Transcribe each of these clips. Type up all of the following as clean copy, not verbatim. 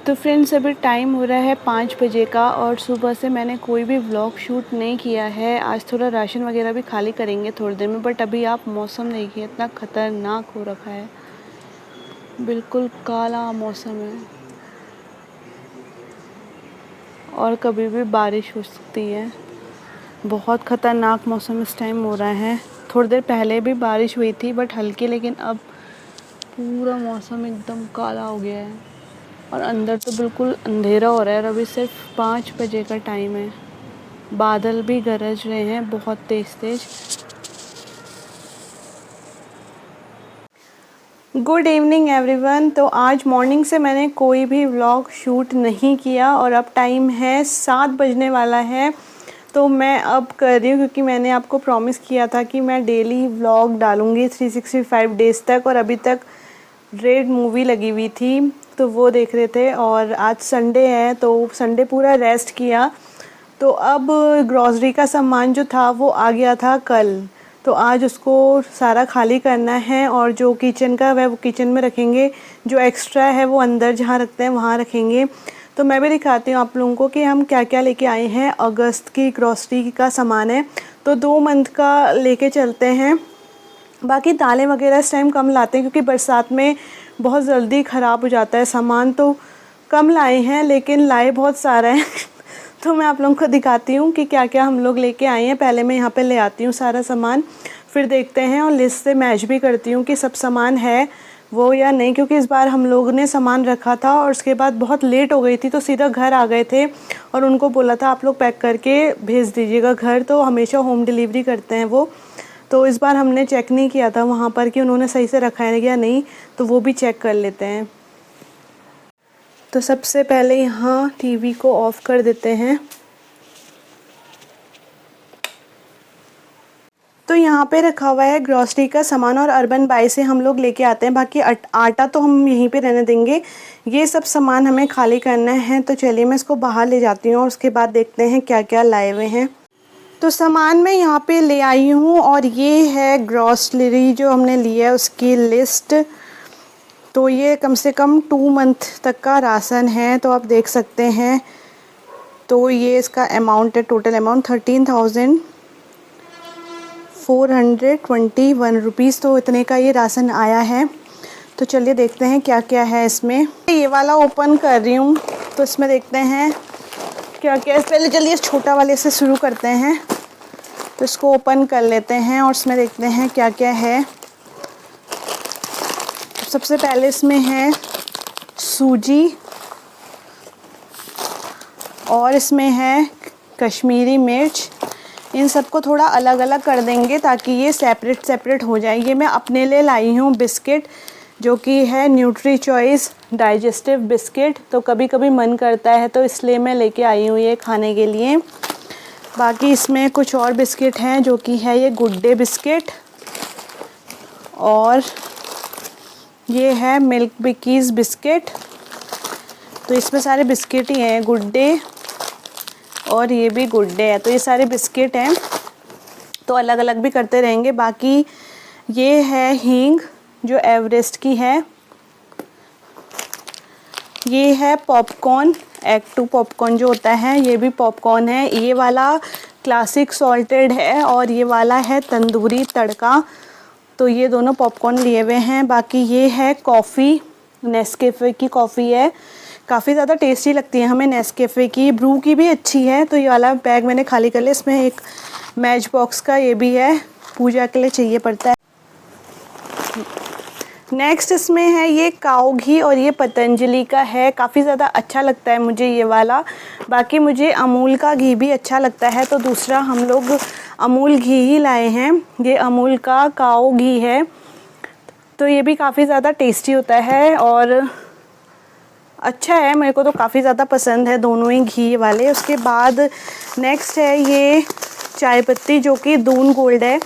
तो फ्रेंड्स अभी टाइम हो रहा है 5 बजे का और सुबह से मैंने कोई भी व्लॉग शूट नहीं किया है। आज थोड़ा राशन वगैरह भी खाली करेंगे थोड़ी देर में, बट अभी आप मौसम देखिए, इतना ख़तरनाक हो रखा है, बिल्कुल काला मौसम है और कभी भी बारिश हो सकती है। बहुत ख़तरनाक मौसम इस टाइम हो रहा है। थोड़ी देर पहले भी बारिश हुई थी बट हल्की, लेकिन अब पूरा मौसम एकदम काला हो गया है और अंदर तो बिल्कुल अंधेरा हो रहा है। और अभी सिर्फ 5 बजे का टाइम है। बादल भी गरज रहे हैं बहुत तेज़ तेज़। Good evening everyone. तो आज मॉर्निंग से मैंने कोई भी व्लॉग शूट नहीं किया और अब टाइम है 7 बजने वाला है। तो मैं अब कर रही हूँ क्योंकि मैंने आपको प्रॉमिस किया था कि मैं डेली व्लॉग डालूँगी 365 डेज़ तक, और अभी तक रेड मूवी लगी हुई थी तो वो देख रहे थे। और आज संडे है तो संडे पूरा रेस्ट किया। तो अब ग्रॉसरी का सामान जो था वो आ गया था कल, तो आज उसको सारा खाली करना है और जो किचन का वह वो किचन में रखेंगे, जो एक्स्ट्रा है वो अंदर जहाँ रखते हैं वहाँ रखेंगे। तो मैं भी दिखाती हूँ आप लोगों को कि हम क्या क्या लेके आए हैं। अगस्त की ग्रॉसरी का सामान है तो 2 मंथ का लेके चलते हैं। बाकी दालें वगैरह इस टाइम कम लाते हैं क्योंकि बरसात में बहुत जल्दी ख़राब हो जाता है सामान, तो कम लाए हैं लेकिन लाए बहुत सारा है तो मैं आप लोगों को दिखाती हूँ कि क्या क्या हम लोग लेके आए हैं। पहले मैं यहाँ पे ले आती हूँ सारा सामान, फिर देखते हैं और लिस्ट से मैच भी करती हूँ कि सब सामान है वो या नहीं, क्योंकि इस बार हम लोग ने सामान रखा था और उसके बाद बहुत लेट हो गई थी तो सीधा घर आ गए थे और उनको बोला था आप लोग पैक करके भेज दीजिएगा घर, तो हमेशा होम डिलीवरी करते हैं वो। तो इस बार हमने चेक नहीं किया था वहाँ पर कि उन्होंने सही से रखा है या नहीं, तो वो भी चेक कर लेते हैं। तो सबसे पहले यहाँ टीवी को ऑफ़ कर देते हैं। तो यहाँ पे रखा हुआ है ग्रॉसरी का सामान और अर्बन बाई से हम लोग लेके आते हैं। बाकी आटा तो हम यहीं पे रहने देंगे, ये सब सामान हमें खाली करना है। तो चलिए मैं इसको बाहर ले जाती हूँ और उसके बाद देखते हैं क्या क्या लाए हुए हैं। तो सामान मैं यहाँ पे ले आई हूँ और ये है ग्रॉसरी जो हमने लिया है उसकी लिस्ट। तो ये कम से कम 2 मंथ तक का राशन है, तो आप देख सकते हैं। तो ये इसका अमाउंट है, टोटल अमाउंट 13,421 रुपीज़। तो इतने का ये राशन आया है। तो चलिए देखते हैं क्या क्या है इसमें। ये वाला ओपन कर रही हूँ तो इसमें देखते हैं क्या क्या है। पहले चलिए इस छोटा वाले से शुरू करते हैं। तो इसको ओपन कर लेते हैं और इसमें देखते हैं क्या क्या है। सबसे पहले इसमें है सूजी और इसमें है कश्मीरी मिर्च। इन सबको थोड़ा अलग अलग कर देंगे ताकि ये सेपरेट सेपरेट हो जाए। ये मैं अपने लिए लाई हूँ बिस्किट, जो कि है न्यूट्री चॉइस डाइजेस्टिव बिस्किट। तो कभी कभी मन करता है तो इसलिए मैं लेके आई हूँ ये खाने के लिए। बाकी इसमें कुछ और बिस्किट हैं जो कि है ये गुड डे बिस्किट, और ये है मिल्क बिकीज़ बिस्किट। तो इसमें सारे बिस्किट ही हैं, गुड डे और ये भी गुड डे है। तो ये सारे बिस्किट हैं, तो अलग अलग भी करते रहेंगे। बाकी ये है हींग जो एवरेस्ट की है। ये है पॉपकॉर्न, एग टू पॉपकॉर्न जो होता है, ये भी पॉपकॉर्न है। ये वाला क्लासिक सॉल्टेड है और ये वाला है तंदूरी तड़का। तो ये दोनों पॉपकॉर्न लिए हुए हैं। बाकी ये है कॉफ़ी, नेस्कैफ़े की कॉफ़ी है, काफ़ी ज़्यादा टेस्टी लगती है हमें नेस्कैफ़े की। ब्रू की भी अच्छी है। तो ये वाला बैग मैंने खाली कर लिया। इसमें एक मैच बॉक्स का ये भी है, पूजा के लिए चाहिए पड़ता है। नेक्स्ट इसमें है ये काऊ घी और ये पतंजलि का है, काफ़ी ज़्यादा अच्छा लगता है मुझे ये वाला। बाकी मुझे अमूल का घी भी अच्छा लगता है, तो दूसरा हम लोग अमूल घी ही लाए हैं। ये अमूल का काऊ घी है, तो ये भी काफ़ी ज़्यादा टेस्टी होता है और अच्छा है। मेरे को तो काफ़ी ज़्यादा पसंद है दोनों ही घी वाले। उसके बाद नेक्स्ट है ये चाय पत्ती जो कि दून गोल्ड है।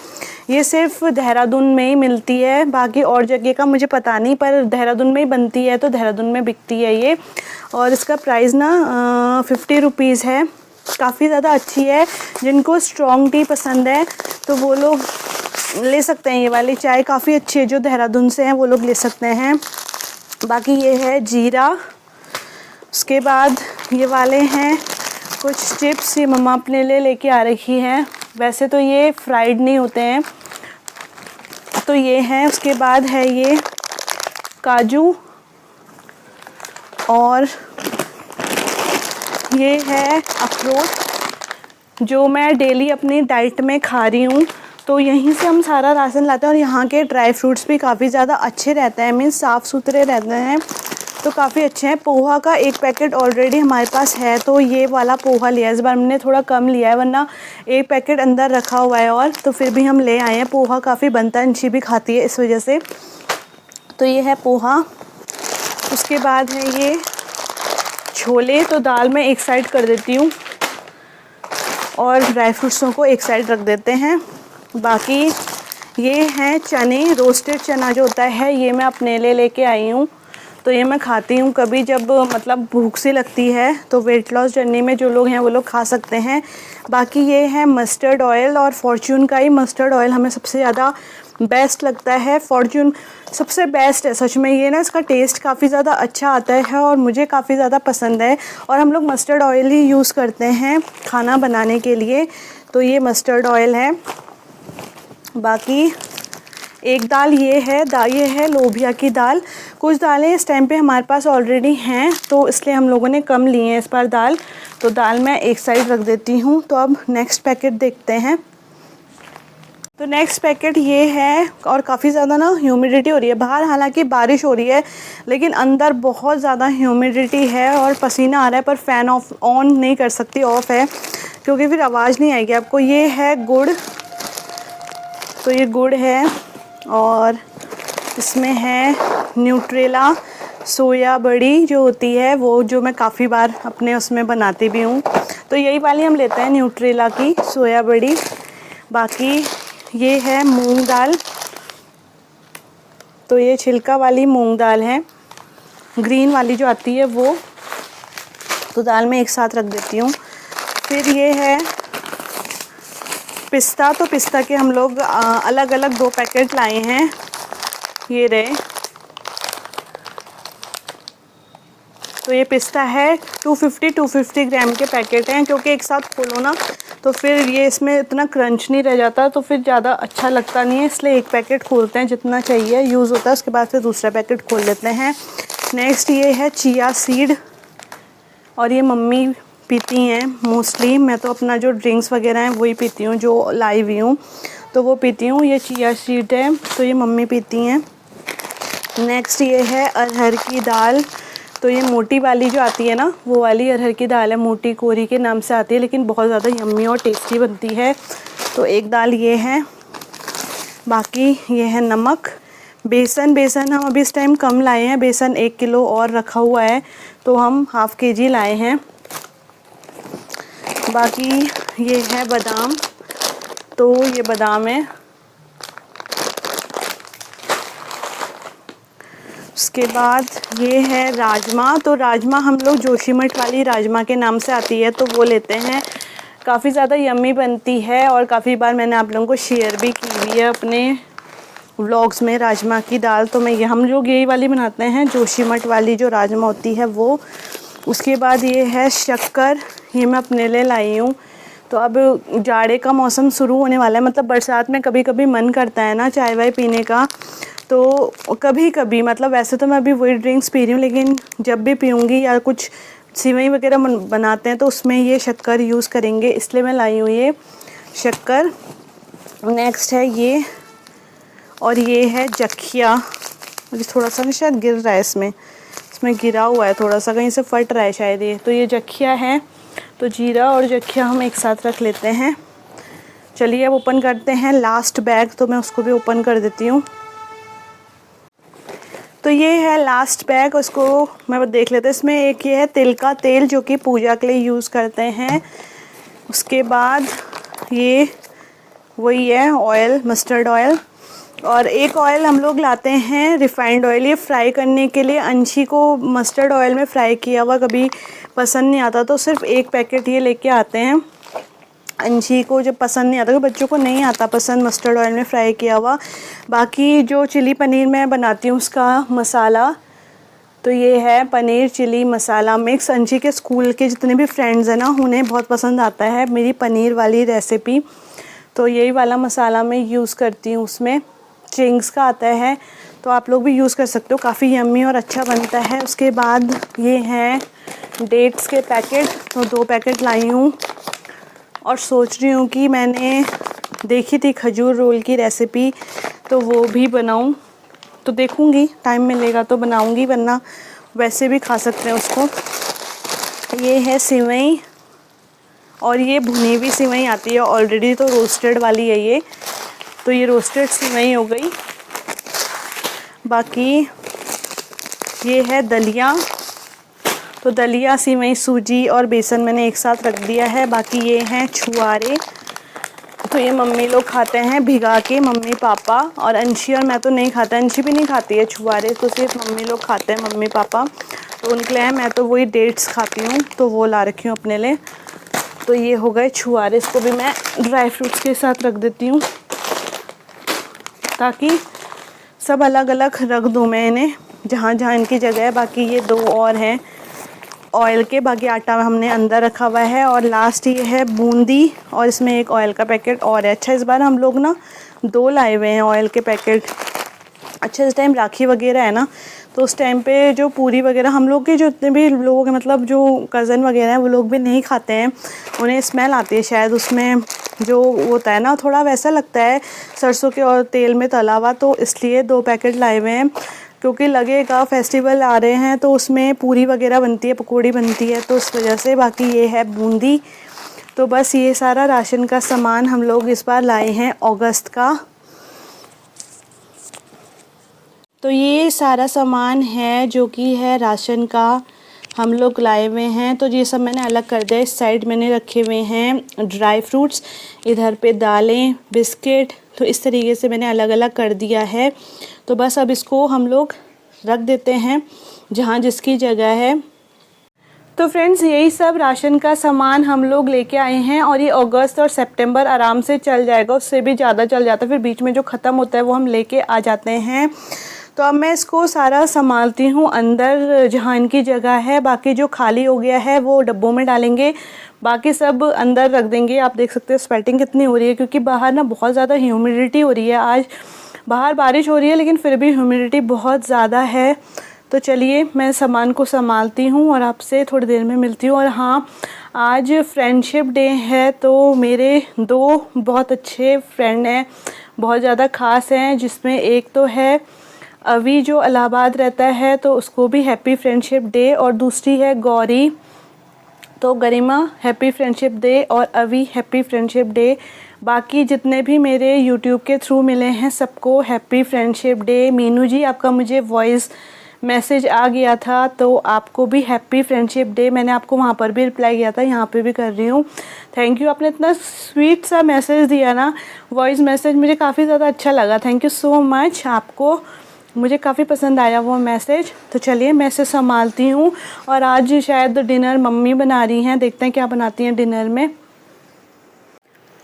ये सिर्फ देहरादून में ही मिलती है, बाकी और जगह का मुझे पता नहीं, पर देहरादून में ही बनती है तो देहरादून में बिकती है ये। और इसका प्राइस ना 50 रुपीज़ है। काफ़ी ज़्यादा अच्छी है। जिनको स्ट्रॉन्ग टी पसंद है तो वो लोग ले सकते हैं। ये वाली चाय काफ़ी अच्छी है, जो देहरादून से हैं वो लोग ले सकते हैं। बाकी ये है जीरा उसके बाद ये वाले हैं कुछ चिप्स, ये मम्मा अपने लिए लेके आ रखी हैं। वैसे तो ये फ्राइड नहीं होते हैं, तो ये हैं। उसके बाद है ये काजू, और ये है अखरोट जो मैं डेली अपनी डाइट में खा रही हूँ। तो यहीं से हम सारा राशन लाते हैं, और यहाँ के ड्राई फ्रूट्स भी काफ़ी ज़्यादा अच्छे रहते हैं, मीन्स साफ़ सुथरे रहते हैं, तो काफ़ी अच्छे हैं। पोहा का एक पैकेट ऑलरेडी हमारे पास है, तो ये वाला पोहा लिया है। इस बार हमने थोड़ा कम लिया है, वरना एक पैकेट अंदर रखा हुआ है, और तो फिर भी हम ले आए हैं। पोहा काफ़ी बनता है, अंशी भी खाती है इस वजह से। तो ये है पोहा। उसके बाद है ये छोले, तो दाल में एक साइड कर देती हूँ और ड्राई फ्रूट्सों को एक साइड रख देते हैं। बाकी ये हैं चने, रोस्टेड चना जो होता है, ये मैं अपने लिए लेके आई हूँ। तो ये मैं खाती हूँ कभी जब मतलब भूख सी लगती है, तो वेट लॉस जर्नी में जो लोग हैं वो लोग खा सकते हैं। बाकी ये है मस्टर्ड ऑयल, और फॉर्च्यून का ही मस्टर्ड ऑयल हमें सबसे ज़्यादा बेस्ट लगता है। फॉर्च्यून सबसे बेस्ट है सच में, ये ना इसका टेस्ट काफ़ी ज़्यादा अच्छा आता है और मुझे काफ़ी ज़्यादा पसंद है। और हम लोग मस्टर्ड ऑयल ही यूज़ करते हैं खाना बनाने के लिए, तो ये मस्टर्ड ऑयल है। बाकी एक दाल ये है लोबिया की दाल। कुछ दालें इस टाइम पे हमारे पास ऑलरेडी हैं, तो इसलिए हम लोगों ने कम लिए हैं इस बार दाल, तो दाल मैं एक साइड रख देती हूँ। तो अब नेक्स्ट पैकेट देखते हैं। तो नेक्स्ट पैकेट ये है, और काफ़ी ज़्यादा ना ह्यूमिडिटी हो रही है बाहर, हालांकि बारिश हो रही है, लेकिन अंदर बहुत ज़्यादा ह्यूमिडिटी है और पसीना आ रहा है, पर फ़ैन ऑन नहीं कर सकती, ऑफ है, क्योंकि फिर आवाज़ नहीं आएगी आपको। ये है गुड़, तो ये गुड़ है, और इसमें है न्यूट्रेला सोया बड़ी जो होती है, वो जो मैं काफ़ी बार अपने उसमें बनाती भी हूँ, तो यही वाली हम लेते हैं, न्यूट्रेला की सोया बड़ी। बाकी ये है मूंग दाल, तो ये छिलका वाली मूंग दाल है, ग्रीन वाली जो आती है वो, तो दाल में एक साथ रख देती हूँ। फिर ये है पिस्ता, तो पिस्ता के हम लोग अलग अलग 2 पैकेट लाए हैं, ये रहे। तो ये पिस्ता है 250 ग्राम के पैकेट हैं, क्योंकि एक साथ खोलो ना तो फिर ये इसमें इतना क्रंच नहीं रह जाता, तो फिर ज़्यादा अच्छा लगता नहीं है, इसलिए एक पैकेट खोलते हैं, जितना चाहिए यूज़ होता है, उसके बाद फिर दूसरा पैकेट खोल लेते हैं। नेक्स्ट ये है चिया सीड, और ये मम्मी पीती हैं मोस्टली, मैं तो अपना जो ड्रिंक्स वगैरह हैं वही पीती हूँ, जो लाई हुई हूँ तो वो पीती हूँ। ये चिया सीड है, तो ये मम्मी पीती हैं। नेक्स्ट ये है अरहर की दाल, तो ये मोटी वाली जो आती है ना, वो वाली अरहर की दाल है, मोटी कोरी के नाम से आती है, लेकिन बहुत ज़्यादा यम्मी और टेस्टी बनती है। तो एक दाल ये है। बाकी ये है नमक। बेसन हम अभी इस टाइम कम लाए हैं, बेसन 1 किलो और रखा हुआ है, तो हम ½ kg लाए हैं। बाकी ये है बादाम, तो ये बादाम है। उसके बाद ये है राजमा, तो राजमा हम लोग जोशीमठ वाली राजमा के नाम से आती है, तो वो लेते हैं। काफ़ी ज़्यादा यम्मी बनती है, और काफ़ी बार मैंने आप लोगों को शेयर भी की हुई है अपने व्लॉग्स में राजमा की दाल। तो मैं हम लोग यही वाली बनाते हैं, जोशीमठ वाली जो राजमा होती है वो। उसके बाद ये है शक्कर, ये मैं अपने लिए लाई हूँ। तो अब जाड़े का मौसम शुरू होने वाला है, मतलब बरसात में कभी कभी मन करता है ना चाय वाय पीने का, तो कभी कभी, मतलब वैसे तो मैं अभी वही ड्रिंक्स पी रही हूँ, लेकिन जब भी पीऊँगी या कुछ सिवई वगैरह बनाते हैं तो उसमें ये शक्कर यूज़ करेंगे, इसलिए मैं लाई हूँ ये शक्कर। नेक्स्ट है ये, और ये है जखिया, मुझे थोड़ा सा ना शायद गिर रहा है, इसमें गिरा हुआ है थोड़ा सा, कहीं से फट रहा है शायद ये। तो ये जखिया है, तो जीरा और जखिया हम एक साथ रख लेते हैं। चलिए अब ओपन करते हैं लास्ट बैग, तो मैं उसको भी ओपन कर देती हूँ। तो ये है लास्ट बैग, उसको मैं देख लेते हैं। इसमें एक ये है तिल का तेल, जो कि पूजा के लिए यूज़ करते हैं। उसके बाद ये वही है ऑयल, मस्टर्ड ऑयल, और एक ऑयल हम लोग लाते हैं रिफ़ाइंड ऑयल, ये फ्राई करने के लिए। अंशी को मस्टर्ड ऑयल में फ्राई किया हुआ कभी पसंद नहीं आता, तो सिर्फ एक पैकेट ये लेके आते हैं। अंशी को जब पसंद नहीं आता, तो बच्चों को नहीं आता पसंद मस्टर्ड ऑयल में फ्राई किया हुआ। बाकी जो चिली पनीर मैं बनाती हूँ उसका मसाला, तो ये है पनीर चिली मसाला मिक्स। अंशी के स्कूल के जितने भी फ्रेंड्स हैं ना, उन्हें बहुत पसंद आता है मेरी पनीर वाली रेसिपी। तो यही वाला मसाला मैं यूज़ करती हूँ, उसमें चिंग्स का आता है, तो आप लोग भी यूज़ कर सकते हो, काफ़ी यम्मी और अच्छा बनता है। उसके बाद ये हैं डेट्स के पैकेट, तो 2 पैकेट लाई हूँ और सोच रही हूँ कि मैंने देखी थी खजूर रोल की रेसिपी, तो वो भी बनाऊँ। तो देखूँगी टाइम मिलेगा तो बनाऊँगी, वरना वैसे भी खा सकते हैं उसको। ये है सिवई, और ये भुनी हुई सिवई आती है ऑलरेडी, तो रोस्टेड वाली है ये, तो ये रोस्टेड सिवई हो गई। बाकी ये है दलिया, तो दलिया सिवई सूजी और बेसन मैंने एक साथ रख दिया है। बाकी ये हैं छुआरे, तो ये मम्मी लोग खाते हैं भिगा के, मम्मी पापा, और अंशी और मैं तो नहीं खाता, अंशी भी नहीं खाती है छुआरे, तो सिर्फ मम्मी लोग खाते हैं, मम्मी पापा, तो उनके लिए मैं तो वही डेट्स खाती हूँ, तो वो ला रखी हूँ अपने लिए। तो ये हो गए छुआरे, इसको भी मैं ड्राई फ्रूट्स के साथ रख देती हूँ, ताकि सब अलग अलग रख दूँ मैं इन्हें जहाँ जहाँ इनकी जगह है। बाकी ये 2 और हैं ऑयल के, बाकी आटा हमने अंदर रखा हुआ है। और लास्ट ये है बूंदी, और इसमें एक ऑयल का पैकेट और है। अच्छा, इस बार हम लोग ना 2 लाए हुए हैं ऑयल के पैकेट। अच्छा, इस टाइम राखी वगैरह है ना, तो उस टाइम पे जो पूरी वगैरह हम लोग के जो इतने भी लोग हैं, मतलब जो कज़न वगैरह हैं, वो लोग भी नहीं खाते हैं, उन्हें स्मेल आती है शायद, उसमें जो होता है ना थोड़ा वैसा लगता है सरसों के और तेल में तला हुआ, तो इसलिए 2 पैकेट लाए हुए हैं, क्योंकि लगेगा फेस्टिवल आ रहे हैं तो उसमें पूरी वगैरह बनती है, पकौड़ी बनती है, तो उस वजह से। बाकी ये है बूंदी। तो बस ये सारा राशन का सामान हम लोग इस बार लाए हैं अगस्त का। तो ये सारा सामान है जो कि है राशन का, हम लोग लाए हुए हैं। तो ये सब मैंने अलग कर दिया। इस साइड मैंने रखे हुए हैं ड्राई फ्रूट्स, इधर पे दालें, बिस्किट, तो इस तरीके से मैंने अलग अलग कर दिया है। तो बस अब इसको हम लोग रख देते हैं जहाँ जिसकी जगह है। तो फ्रेंड्स, यही सब राशन का सामान हम लोग लेके आए हैं, और ये अगस्त और सितंबर आराम से चल जाएगा, उससे भी ज़्यादा चल जाता है, फिर बीच में जो ख़त्म होता है वो हम लेके आ जाते हैं। तो अब मैं इसको सारा संभालती हूँ अंदर जहाँ इनकी जगह है। बाकी जो खाली हो गया है वो डब्बों में डालेंगे, बाकी सब अंदर रख देंगे। आप देख सकते हैं स्वेटिंग कितनी हो रही है, क्योंकि बाहर ना बहुत ज़्यादा ह्यूमिडिटी हो रही है। आज बाहर बारिश हो रही है, लेकिन फिर भी ह्यूमिडिटी बहुत ज़्यादा है। तो चलिए मैं सामान को संभालती हूँ और आपसे थोड़ी देर में मिलती हूँ। और हाँ, आज फ्रेंडशिप डे है, तो मेरे 2 बहुत अच्छे फ्रेंड हैं, बहुत ज़्यादा ख़ास हैं, जिसमें एक तो है अभी जो इलाहाबाद रहता है, तो उसको भी हैप्पी फ्रेंडशिप डे, और दूसरी है गौरी। तो गरिमा हैप्पी फ्रेंडशिप डे और अभी हैप्पी फ्रेंडशिप डे। बाकी जितने भी मेरे यूट्यूब के थ्रू मिले हैं सबको हैप्पी फ्रेंडशिप डे। मीनू जी, आपका मुझे वॉइस मैसेज आ गया था, तो आपको भी हैप्पी फ्रेंडशिप डे। मैंने आपको वहाँ पर भी रिप्लाई किया था, यहाँ पे भी कर रही हूँ। थैंक यू, आपने इतना स्वीट सा मैसेज दिया ना, वॉइस मैसेज, मुझे काफ़ी ज़्यादा अच्छा लगा। थैंक यू सो मच आपको, मुझे काफ़ी पसंद आया वो मैसेज। तो चलिए मैं इसे संभालती हूँ, और आज शायद डिनर मम्मी बना रही हैं, देखते हैं क्या बनाती हैं डिनर में।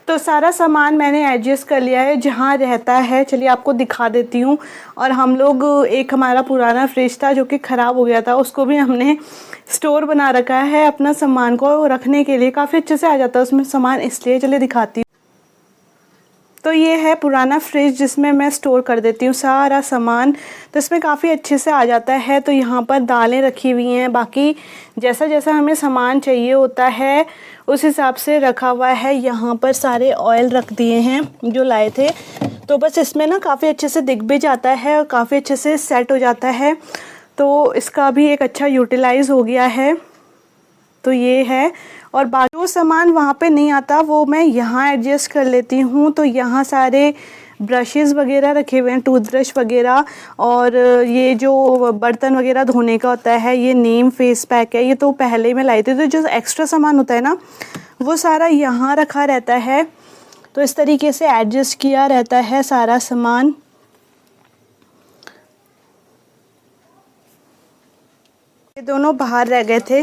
तो सारा सामान मैंने एडजस्ट कर लिया है जहाँ रहता है, चलिए आपको दिखा देती हूँ। और हम लोग एक हमारा पुराना फ्रिज था जो कि ख़राब हो गया था, उसको भी हमने स्टोर बना रखा है अपना सामान को रखने के लिए, काफ़ी अच्छे से आ जाता है उसमें सामान, इसलिए चलिए दिखाती हूँ। तो ये है पुराना फ्रिज जिसमें मैं स्टोर कर देती हूँ सारा सामान, तो इसमें काफ़ी अच्छे से आ जाता है। तो यहाँ पर दालें रखी हुई हैं, बाकी जैसा जैसा हमें सामान चाहिए होता है उस हिसाब से रखा हुआ है। यहाँ पर सारे ऑयल रख दिए हैं जो लाए थे, तो बस इसमें ना काफ़ी अच्छे से दिख भी जाता है और काफ़ी अच्छे से सेट हो जाता है, तो इसका भी एक अच्छा यूटिलाइज़ हो गया है। तो ये है, और बाकी जो सामान वहाँ पे नहीं आता वो मैं यहाँ एडजस्ट कर लेती हूँ। तो यहाँ सारे ब्रशेज़ वगैरह रखे हुए हैं, टूथब्रश वगैरह, और ये जो बर्तन वगैरह धोने का होता है, ये नीम फेस पैक है, ये तो पहले ही मैं लाई थी। तो जो एक्स्ट्रा सामान होता है ना वो सारा यहाँ रखा रहता है, तो इस तरीके से एडजस्ट किया रहता है सारा सामान। ये दोनों बाहर रह गए थे,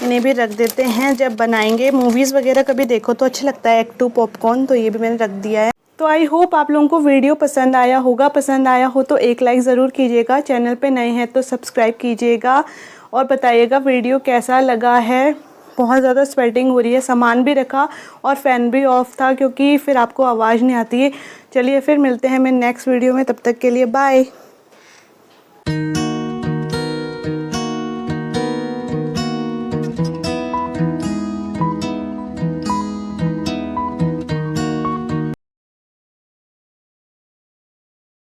इन्हें भी रख देते हैं, जब बनाएंगे मूवीज़ वगैरह कभी देखो तो अच्छा लगता है, एक 2 पॉपकॉर्न, तो ये भी मैंने रख दिया है। तो आई होप आप लोगों को वीडियो पसंद आया होगा। पसंद आया हो तो एक लाइक ज़रूर कीजिएगा, चैनल पे नए हैं तो सब्सक्राइब कीजिएगा और बताइएगा वीडियो कैसा लगा है। बहुत ज़्यादा स्वेटिंग हो रही है, सामान भी रखा और फ़ैन भी ऑफ था क्योंकि फिर आपको आवाज़ नहीं आती है। चलिए फिर मिलते हैं मैं नेक्स्ट वीडियो में, तब तक के लिए बाय।